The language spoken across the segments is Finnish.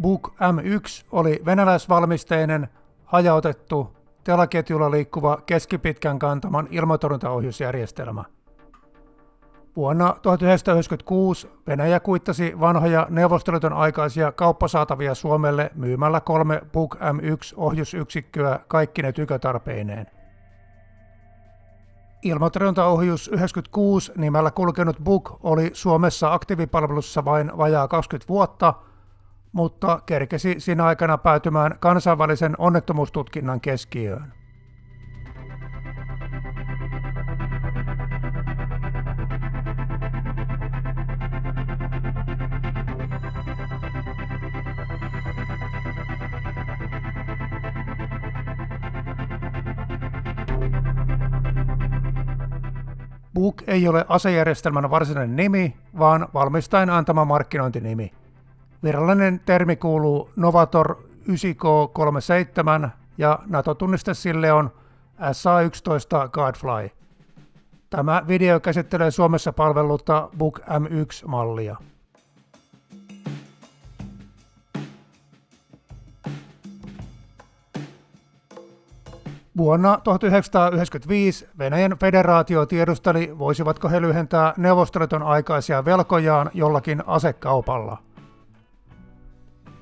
Buk M1 oli venäläisvalmisteinen, hajautettu, telaketjulla liikkuva keskipitkän kantaman ilmatorjuntaohjusjärjestelmä. Vuonna 1996 Venäjä kuittasi vanhoja Neuvostoliiton aikaisia kauppasaatavia Suomelle myymällä 3 Buk M1-ohjusyksikköä kaikkine tykötarpeineen. Ilmatorjuntaohjus 96 nimellä kulkenut Buk oli Suomessa aktiivipalvelussa vain vajaa 20 vuotta, mutta kerkesi siinä aikana päätymään kansainvälisen onnettomuustutkinnan keskiöön. Buk ei ole asejärjestelmän varsinainen nimi, vaan valmistajan antama markkinointinimi. Virallinen termi kuuluu Novator 9K37 ja NATO-tunniste sille on SA-11 Guardfly. Tämä video käsittelee Suomessa palvellutta Buk M1-mallia. Vuonna 1995 Venäjän federaatio tiedusteli, voisivatko he lyhentää Neuvostoliiton aikaisia velkojaan jollakin asekaupalla.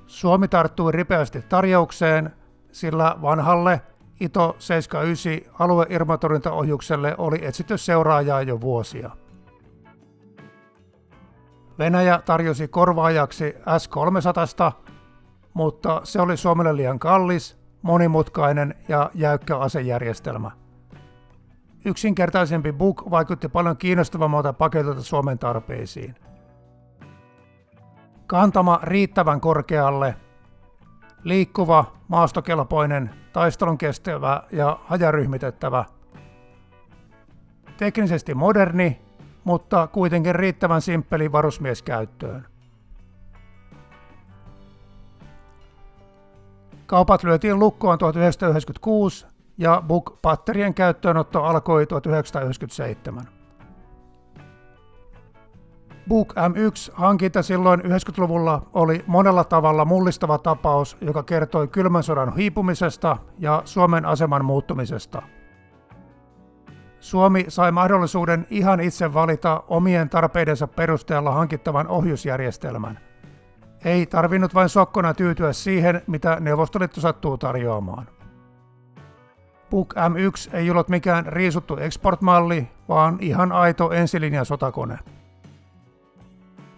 Suomi tarttui ripeästi tarjoukseen, sillä vanhalle Ito 79 alueilmatorjuntaohjukselle oli etsitty seuraajaa jo vuosia. Venäjä tarjosi korvaajaksi S-300, mutta se oli Suomelle liian kallis, monimutkainen ja jäykkä asejärjestelmä. Yksinkertaisempi Buk vaikutti paljon kiinnostavammalta paketilta Suomen tarpeisiin. Kantama riittävän korkealle, liikkuva, maastokelpoinen, taistelun kestävä ja hajaryhmitettävä. Teknisesti moderni, mutta kuitenkin riittävän simppeli varusmieskäyttöön. Kaupat lyötiin lukkoon 1996 ja Buk-patterien käyttöönotto alkoi 1997. Buk M1-hankinta silloin 90-luvulla oli monella tavalla mullistava tapaus, joka kertoi kylmän sodan hiipumisesta ja Suomen aseman muuttumisesta. Suomi sai mahdollisuuden ihan itse valita omien tarpeidensa perusteella hankittavan ohjusjärjestelmän. Ei tarvinnut vain sokkona tyytyä siihen, mitä Neuvostoliitto sattuu tarjoamaan. Buk M1 ei ollut mikään riisuttu export-malli, vaan ihan aito ensilinjan sotakone.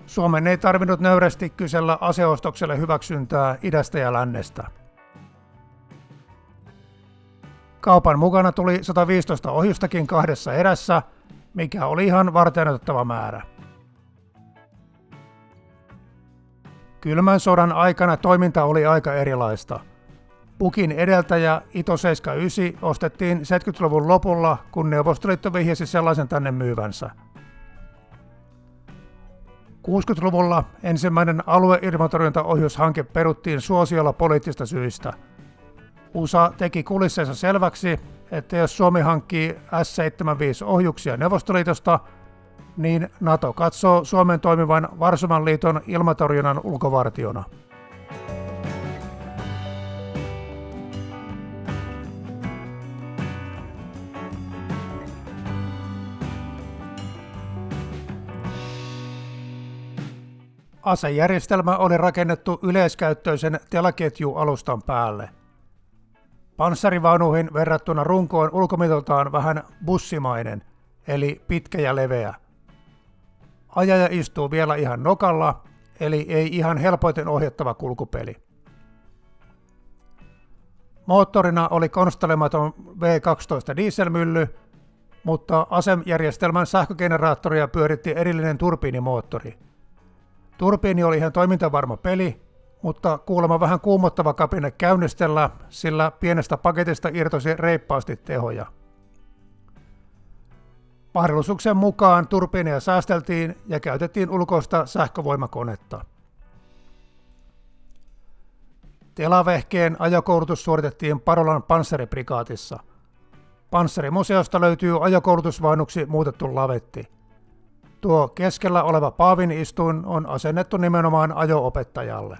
Suomen ei tarvinnut nöyrästi kysellä aseostokselle hyväksyntää idästä ja lännestä. Kaupan mukana tuli 115 ohjustakin 2 erässä, mikä oli ihan varteenotettava määrä. Kylmän sodan aikana toiminta oli aika erilaista. Bukin edeltäjä Ito 79 ostettiin 70-luvun lopulla, kun Neuvostoliitto vihjasi sellaisen tänne myyvänsä. 60-luvulla ensimmäinen alueilmatorjuntaohjushanke peruttiin suosiolla poliittisista syistä. USA teki kulisseissa selväksi, että jos Suomi hankkii S-75-ohjuksia Neuvostoliitosta, niin NATO katsoo Suomen toimivan Varsovan liiton ilmatorjunnan ulkovartiona. Asejärjestelmä oli rakennettu yleiskäyttöisen telaketjualustan päälle. Panssarivaunuihin verrattuna runko on ulkomitoltaan vähän bussimainen, eli pitkä ja leveä. Ajaja istuu vielä ihan nokalla, eli ei ihan helpoiten ohjattava kulkupeli. Moottorina oli konstelematon V12 dieselmylly, mutta asejärjestelmän sähkögeneraattoria pyöritti erillinen turbiinimoottori. Turbiini oli ihan toimintavarma peli, mutta kuulemma vähän kuumottava kapine käynnistellä, sillä pienestä paketista irtosi reippaasti tehoja. Mahdollisuuksien mukaan turbiineja säästeltiin ja käytettiin ulkoista sähkövoimakonetta. Telavehkeen ajokoulutus suoritettiin Parolan panssariprikaatissa. Panssarimuseosta löytyy ajokoulutusvaunuksi muutettu lavetti. Tuo keskellä oleva paavin istuin on asennettu nimenomaan ajo-opettajalle.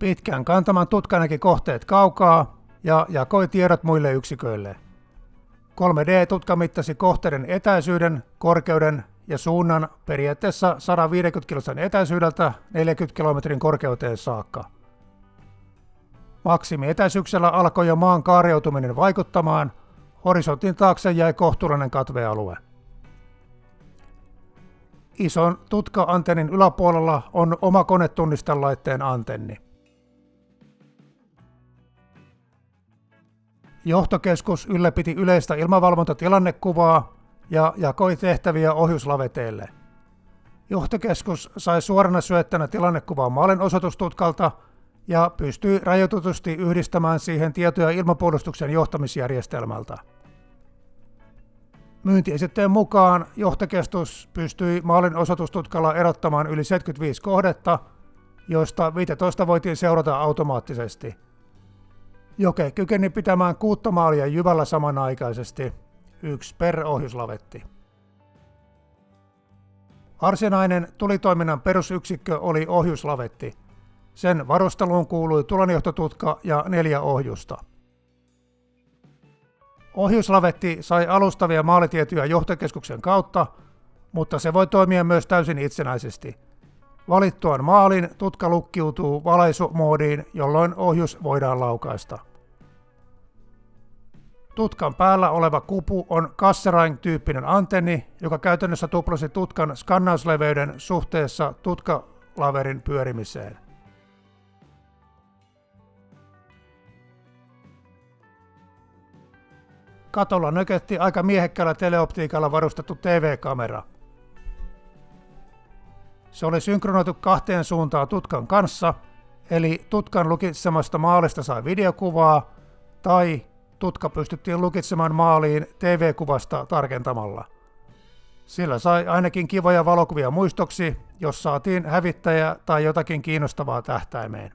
Pitkän kantaman tutka näki kohteet kaukaa ja jakoi tiedot muille yksiköille. 3D-tutka mittasi kohteiden etäisyyden, korkeuden ja suunnan periaatteessa 150 kilsan etäisyydeltä 40 kilometrin korkeuteen saakka. Maksimietäisyyksellä alkoi jo maan kaareutuminen vaikuttamaan, horisontin taakse jäi kohtuullinen katvealue. Ison tutka-antennin yläpuolella on oma konetunnistelaitteen antenni. Johtokeskus ylläpiti yleistä ilmavalvontatilannekuvaa ja jakoi tehtäviä ohjuslaveteille. Johtokeskus sai suorana syöttänä tilannekuvaa maalinosoitustutkalta ja pystyi rajoitetusti yhdistämään siihen tietoja ilmapuolustuksen johtamisjärjestelmältä. Myyntiesitteen mukaan johtokeskus pystyi maalinosoitustutkalla erottamaan yli 75 kohdetta, joista 15 voitiin seurata automaattisesti. Joke kykeni pitämään 6 maalia jyvällä samanaikaisesti, 1 per ohjuslavetti. Varsinainen tulitoiminnan perusyksikkö oli ohjuslavetti. Sen varusteluun kuului tulonjohtotutka ja 4 ohjusta. Ohjuslavetti sai alustavia maalitietoja johtokeskuksen kautta, mutta se voi toimia myös täysin itsenäisesti. Valittuaan maalin tutka lukkiutuu valaisumoodiin, jolloin ohjus voidaan laukaista. Tutkan päällä oleva kupu on Kasserain-tyyppinen antenni, joka käytännössä tuplasi tutkan skannausleveyden suhteessa tutkalaverin pyörimiseen. Katolla nökötti aika miehekkäällä teleoptiikalla varustettu TV-kamera. Se oli synkronoitu 2 suuntaan tutkan kanssa, eli tutkan lukitsemasta maalista sai videokuvaa, tai tutka pystyttiin lukitsemaan maaliin TV-kuvasta tarkentamalla. Sillä sai ainakin kivoja valokuvia muistoksi, jos saatiin hävittäjä tai jotakin kiinnostavaa tähtäimeen.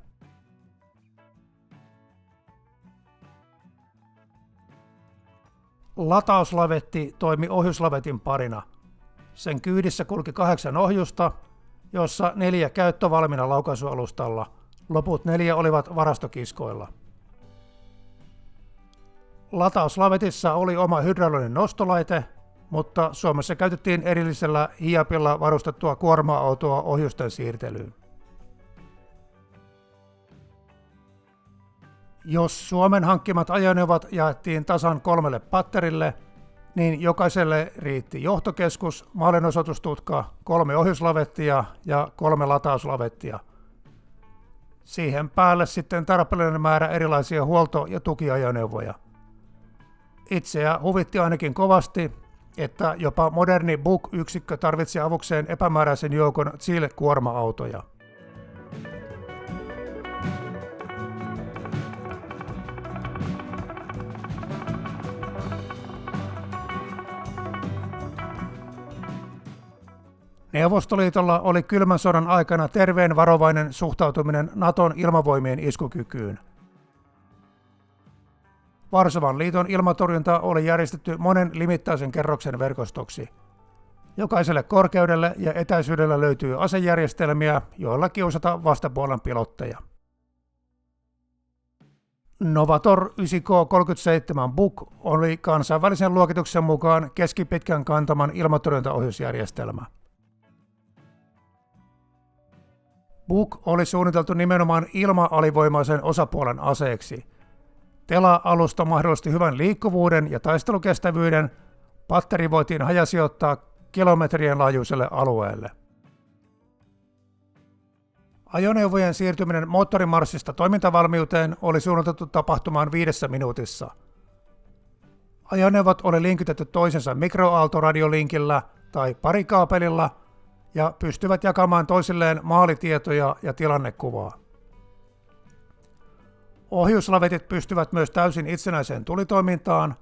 Latauslavetti toimi ohjuslavetin parina. Sen kyydissä kulki 8 ohjusta, jossa 4 käyttövalmiina laukaisualustalla. Loput 4 olivat varastokiskoilla. Latauslavetissa oli oma hydraulinen nostolaite, mutta Suomessa käytettiin erillisellä Hiabilla varustettua kuorma-autoa ohjusten siirtelyyn. Jos Suomen hankkimat ajoneuvot jaettiin tasan 3 patterille, niin jokaiselle riitti johtokeskus, maalinosoitustutka, 3 ohjuslavettia ja 3 latauslavettia. Siihen päälle sitten tarpeellinen määrä erilaisia huolto- ja tukiajoneuvoja. Itseä huvitti ainakin kovasti, että jopa moderni Buk-yksikkö tarvitsi avukseen epämääräisen joukon Ziel-kuorma-autoja. Neuvostoliitolla oli kylmän sodan aikana terveen varovainen suhtautuminen Naton ilmavoimien iskukykyyn. Varsovan liiton ilmatorjunta oli järjestetty monen limittäisen kerroksen verkostoksi. Jokaiselle korkeudelle ja etäisyydelle löytyy asejärjestelmiä, joilla kiusata vastapuolen pilotteja. Novator 9K-37 Buk oli kansainvälisen luokituksen mukaan keskipitkän kantaman ilmatorjuntaohjusjärjestelmä. Buk oli suunniteltu nimenomaan ilma-alivoimaisen osapuolen aseeksi. Tela-alusta mahdollisti hyvän liikkuvuuden ja taistelukestävyyden, patteri voitiin hajasijoittaa kilometrien laajuiselle alueelle. Ajoneuvojen siirtyminen moottorimarssista toimintavalmiuteen oli suunniteltu tapahtumaan 5 minuutissa. Ajoneuvot oli linkitetty toisensa mikroaaltoradiolinkillä tai parikaapelilla ja pystyvät jakamaan toisilleen maalitietoja ja tilannekuvaa. Ohjuslavetit pystyvät myös täysin itsenäiseen tulitoimintaan,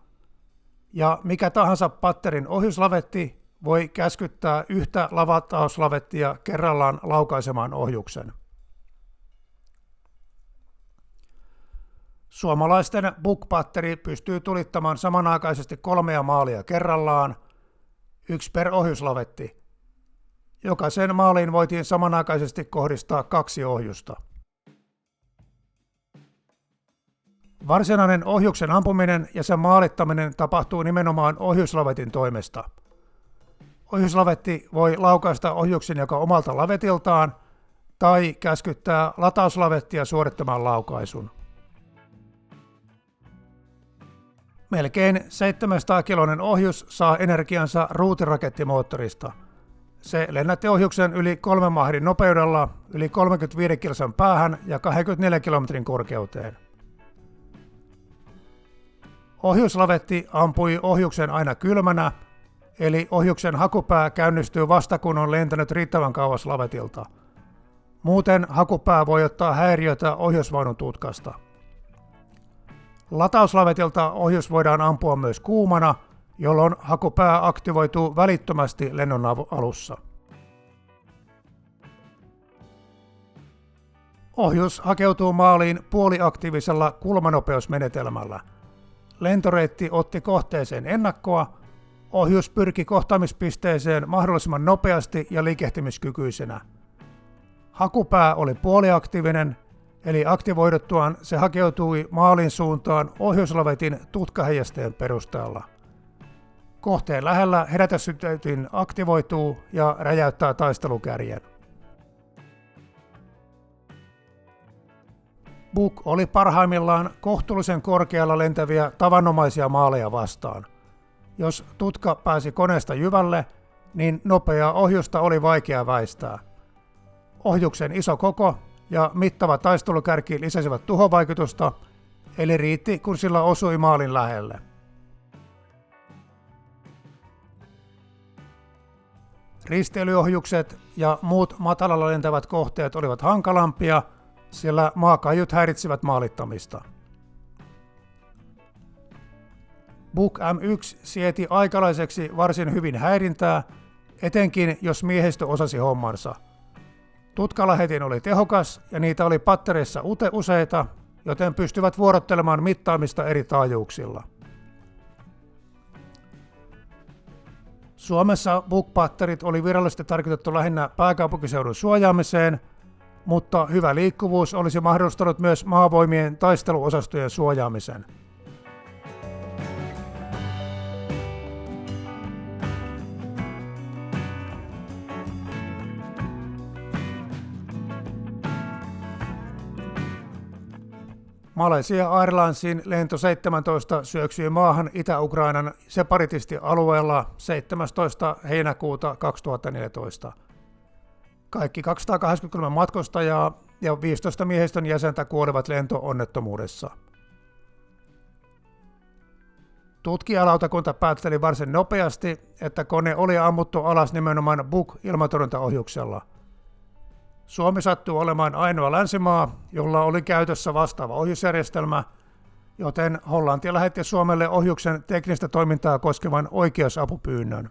ja mikä tahansa patterin ohjuslavetti voi käskyttää yhtä latauslavettia kerrallaan laukaisemaan ohjuksen. Suomalaisten Buk-patteri pystyy tulittamaan samanaikaisesti 3 maalia kerrallaan, 1 per ohjuslavetti. Jokaiseen maaliin voitiin samanaikaisesti kohdistaa 2 ohjusta. Varsinainen ohjuksen ampuminen ja sen maalittaminen tapahtuu nimenomaan ohjuslavetin toimesta. Ohjuslavetti voi laukaista ohjuksen joko omalta lavetiltaan tai käskyttää latauslavettia suorittamaan laukaisun. Melkein 700-kiloinen ohjus saa energiansa ruutirakettimoottorista. Se lennätti ohjuksen yli 3 mahdin nopeudella, yli 35 kilsan päähän ja 24 kilometrin korkeuteen. Ohjuslavetti ampui ohjuksen aina kylmänä, eli ohjuksen hakupää käynnistyy vasta kun on lentänyt riittävän kauas lavetilta. Muuten hakupää voi ottaa häiriötä ohjusvaunun tutkasta. Latauslavetilta ohjus voidaan ampua myös kuumana, jolloin hakupää aktivoituu välittömästi lennon alussa. Ohjus hakeutuu maaliin puoliaktiivisella kulmanopeusmenetelmällä. Lentoreitti otti kohteeseen ennakkoa, ohjus pyrki kohtaamispisteeseen mahdollisimman nopeasti ja liikehtimiskykyisenä. Hakupää oli puoliaktiivinen, eli aktivoiduttuaan se hakeutui maalin suuntaan ohjuslavetin tutkaheijasteen perusteella. Kohteen lähellä herätyssytytin aktivoituu ja räjäyttää taistelukärjen. Buk oli parhaimmillaan kohtuullisen korkealla lentäviä tavanomaisia maaleja vastaan. Jos tutka pääsi koneesta jyvälle, niin nopeaa ohjusta oli vaikea väistää. Ohjuksen iso koko ja mittava taistelukärki lisäsivät tuhovaikutusta, eli riitti kun sillä osui maalin lähelle. Risteilyohjukset ja muut matalalla lentävät kohteet olivat hankalampia, sillä maakaiut häiritsivät maalittamista. Buk M1 sieti aikalaiseksi varsin hyvin häirintää, etenkin jos miehistö osasi hommansa. Tutkalähetin oli tehokas ja niitä oli pattereissa useita, joten pystyvät vuorottelemaan mittaamista eri taajuuksilla. Suomessa Buk-patterit oli virallisesti tarkoitettu lähinnä pääkaupunkiseudun suojaamiseen, mutta hyvä liikkuvuus olisi mahdollistanut myös maavoimien taisteluosastojen suojaamisen. Malaysia Airlinesin lento 17 syöksyi maahan Itä-Ukrainan separatistialueella 17. heinäkuuta 2014. Kaikki 283 matkustajaa ja 15 miehistön jäsentä kuolivat lento-onnettomuudessa. Tutkijalautakunta päätteli varsin nopeasti, että kone oli ammuttu alas nimenomaan Buk-ilmatorjuntaohjuksella. Suomi sattui olemaan ainoa länsimaa, jolla oli käytössä vastaava ohjusjärjestelmä, joten Hollanti lähetti Suomelle ohjuksen teknistä toimintaa koskevan oikeusapupyynnön.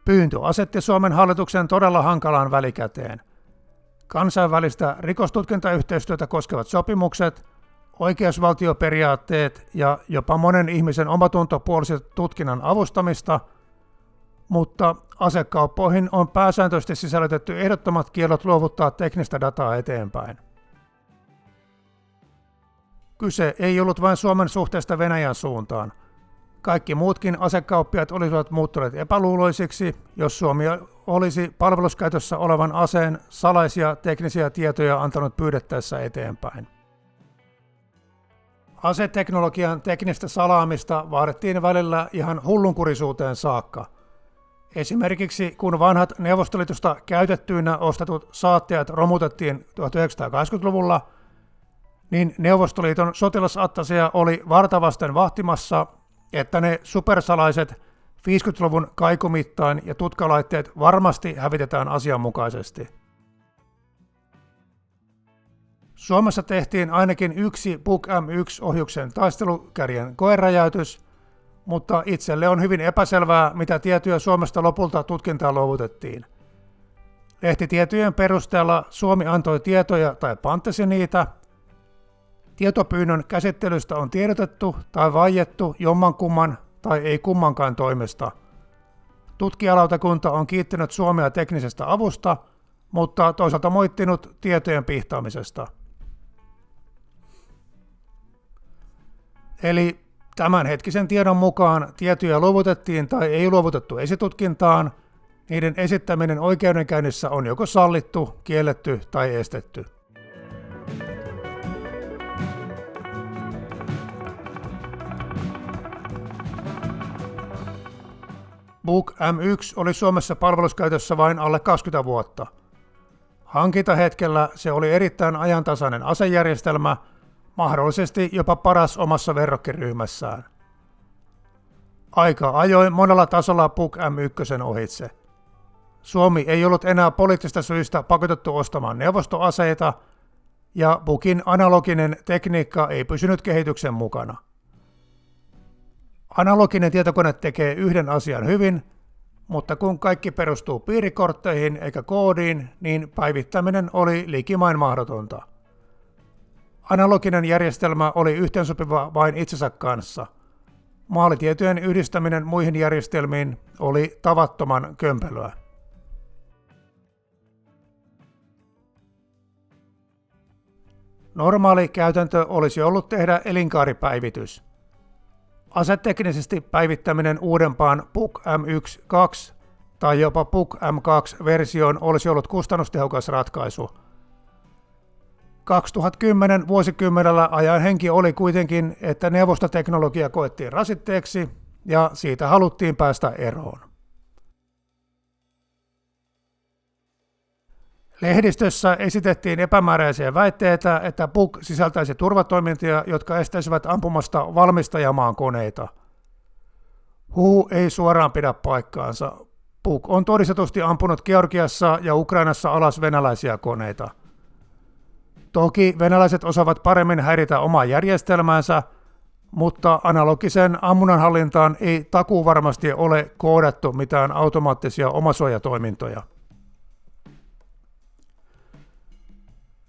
Pyyntö asetti Suomen hallituksen todella hankalaan välikäteen. Kansainvälistä rikostutkintayhteistyötä koskevat sopimukset, oikeusvaltioperiaatteet ja jopa monen ihmisen omatunto puolsivat tutkinnan avustamista, mutta asekauppoihin on pääsääntöisesti sisällytetty ehdottomat kiellot luovuttaa teknistä dataa eteenpäin. Kyse ei ollut vain Suomen suhteesta Venäjän suuntaan. Kaikki muutkin asekauppiaat olisivat muuttuneet epäluuloisiksi, jos Suomi olisi palveluskäytössä olevan aseen salaisia teknisiä tietoja antanut pyydettäessä eteenpäin. Aseteknologian teknistä salaamista vaadittiin välillä ihan hullunkurisuuteen saakka. Esimerkiksi kun vanhat Neuvostoliitosta käytettyinä ostetut saatteet romutettiin 1980-luvulla, niin Neuvostoliiton sotilasattaseja oli vartavasten vahtimassa, että ne supersalaiset 50-luvun kaikumittain ja tutkalaitteet varmasti hävitetään asianmukaisesti. Suomessa tehtiin ainakin yksi Buk M1-ohjuksen taistelukärjen koeräjäytys, mutta itselle on hyvin epäselvää, mitä tietoja Suomesta lopulta tutkintaan luovutettiin. Lehtitietojen perusteella Suomi antoi tietoja tai pantesi niitä. Tietopyynnön käsittelystä on tiedotettu tai vaiettu jommankumman tai ei kummankaan toimesta. Tutkijalautakunta on kiittänyt Suomea teknisestä avusta, mutta toisaalta moittinut tietojen pihtaamisesta. Eli tämänhetkisen tiedon mukaan tietoja luovutettiin tai ei luovutettu esitutkintaan, niiden esittäminen oikeudenkäynnissä on joko sallittu, kielletty tai estetty. Buk M1 oli Suomessa palveluskäytössä vain alle 20 vuotta. Hankintahetkellä se oli erittäin ajantasainen asejärjestelmä, mahdollisesti jopa paras omassa verrokkiryhmässään. Aika ajoi monella tasolla Buk M1 ohitse. Suomi ei ollut enää poliittisista syistä pakotettu ostamaan neuvostoaseita, ja Bukin analoginen tekniikka ei pysynyt kehityksen mukana. Analoginen tietokone tekee yhden asian hyvin, mutta kun kaikki perustuu piirikortteihin eikä koodiin, niin päivittäminen oli likimain mahdotonta. Analoginen järjestelmä oli yhteensopiva vain itsensä kanssa. Maalitietojen yhdistäminen muihin järjestelmiin oli tavattoman kömpelöä. Normaali käytäntö olisi ollut tehdä elinkaaripäivitys. Aseteknisesti päivittäminen uudempaan Buk M1.2 tai jopa Buk M2-versioon olisi ollut kustannustehokas ratkaisu. 2010 vuosikymmenellä ajan henki oli kuitenkin, että neuvostoteknologia koettiin rasitteeksi ja siitä haluttiin päästä eroon. Lehdistössä esitettiin epämääräisiä väitteitä, että Buk sisältäisi turvatoimintoja, jotka estäisivät ampumasta valmistajamaan koneita. Huhu ei suoraan pidä paikkaansa. Buk on todistetusti ampunut Georgiassa ja Ukrainassa alas venäläisiä koneita. Toki venäläiset osaavat paremmin häiritä omaa järjestelmäänsä, mutta analogisen ammunnan hallintaan ei takuuvarmasti ole koodattu mitään automaattisia omasuojatoimintoja.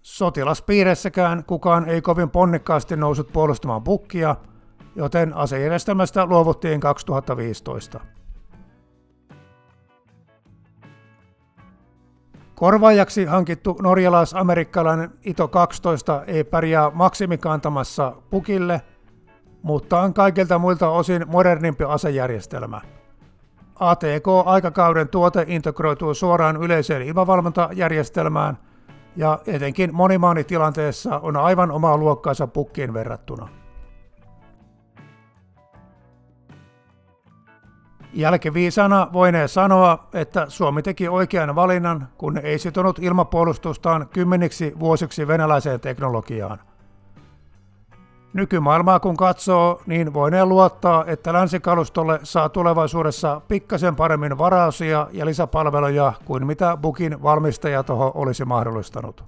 Sotilaspiireissäkään kukaan ei kovin ponnekkaasti noussut puolustamaan Bukia, joten asejärjestelmästä luovuttiin 2015. Korvaajaksi hankittu norjalais-amerikkalainen Ito 12 ei pärjää maksimikantamassa Bukille, mutta on kaikilta muilta osin modernimpi asejärjestelmä. ATK-aikakauden tuote integroituu suoraan yleiseen ilmavalvontajärjestelmään, ja etenkin monimaanitilanteessa on aivan omaa luokkaansa Bukiin verrattuna. Jälkiviisana voinee sanoa, että Suomi teki oikean valinnan, kun ei sitonut ilmapuolustustaan kymmeniksi vuosiksi venäläiseen teknologiaan. Nykymaailmaa kun katsoo, niin voinee luottaa, että länsikalustolle saa tulevaisuudessa pikkasen paremmin varaosia ja lisäpalveluja kuin mitä Bukin valmistajataho olisi mahdollistanut.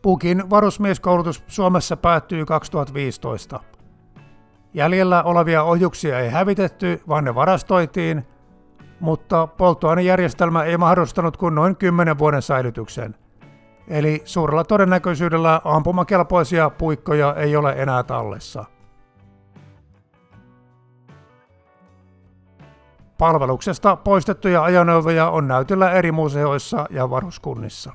Bukin varusmieskoulutus Suomessa päättyi 2015. Jäljellä olevia ohjuksia ei hävitetty, vaan ne varastoitiin, mutta polttoainejärjestelmä ei mahdollistanut kuin noin 10 vuoden säilytyksen. Eli suurella todennäköisyydellä ampumakelpoisia puikkoja ei ole enää tallessa. Palveluksesta poistettuja ajoneuvoja on näytöllä eri museoissa ja varuskunnissa.